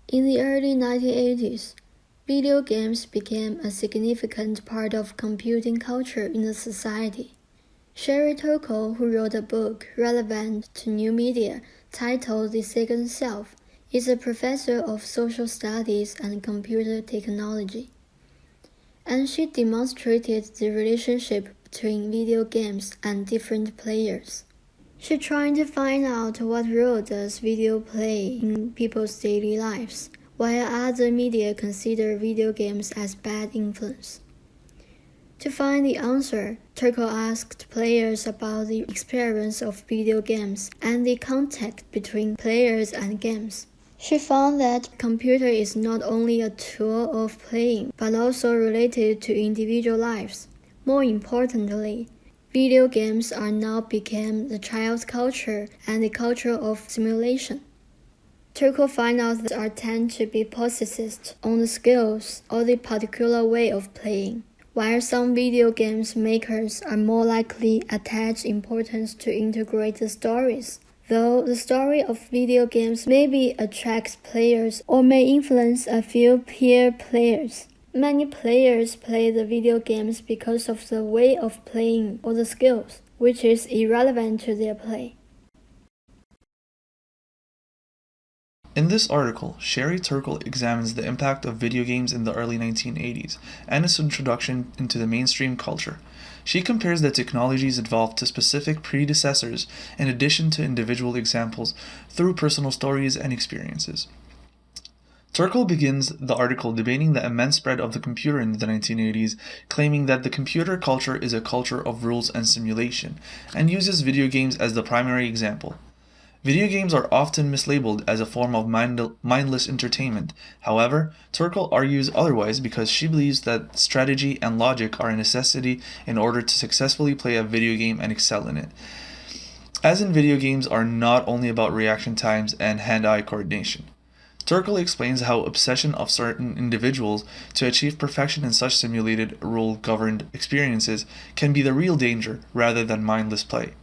In the early 1980s, video games became a significant part of computing culture in the society. Sherry Turkle, who wrote a book relevant to new media titled The Second Self, is a professor of social studies and computer technology. And she demonstrated the relationship between video games and different players. She tried to find out what role does video play in people's daily lives, while other media consider video games as bad influence. To find the answer, Turkle asked players about the experience of video games and the contact between players and games. She found that computer is not only a tool of playing, but also related to individual lives. More importantly, video games are now become the child's culture and the culture of simulation. Turkle found out that are tend to be processed on the skills or the particular way of playing, while some video games makers are more likely attach importance to integrate the stories. Though the story of video games maybe attracts players or may influence a few peer players, many players play the video games because of the way of playing or the skills, which is irrelevant to their play. In this article, Sherry Turkle examines the impact of video games in the early 1980s and its introduction into the mainstream culture. She compares the technologies involved to specific predecessors in addition to individual examples through personal stories and experiences. Turkle begins the article debating the immense spread of the computer in the 1980s, claiming that the computer culture is a culture of rules and simulation, and uses video games as the primary example. Video games are often mislabeled as a form of mindless entertainment. However, Turkle argues otherwise because she believes that strategy and logic are a necessity in order to successfully play a video game and excel in it. As in, video games are not only about reaction times and hand-eye coordination. Turkle explains how obsession of certain individuals to achieve perfection in such simulated, rule-governed experiences can be the real danger rather than mindless play.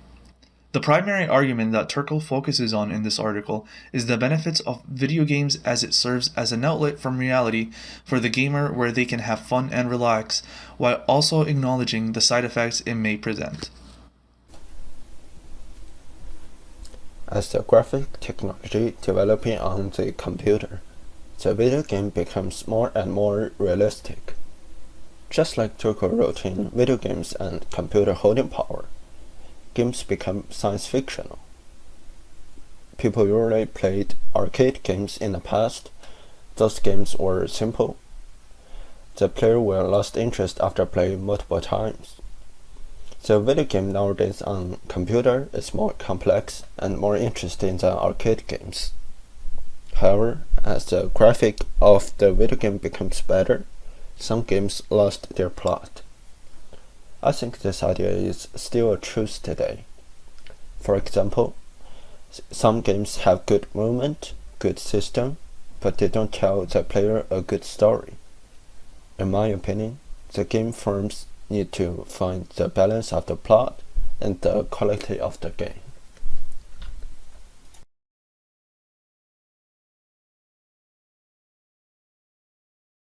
The primary argument that Turkle focuses on in this article is the benefits of video games as it serves as an outlet from reality for the gamer where they can have fun and relax, while also acknowledging the side effects it may present. As the graphic technology developing on the computer, the video game becomes more and more realistic. Just like Turkle wrote in Video Games and Computer Holding Power, games become science fictional. People usually played arcade games in the past. Those games were simple. The player will lose interest after playing multiple times. The video game nowadays on computer is more complex and more interesting than arcade games. However, as the graphic of the video game becomes better, some games lost their plot. I think this idea is still a truth today. For example, some games have good movement, good system, but they don't tell the player a good story. In my opinion, the game firms need to find the balance of the plot and the quality of the game.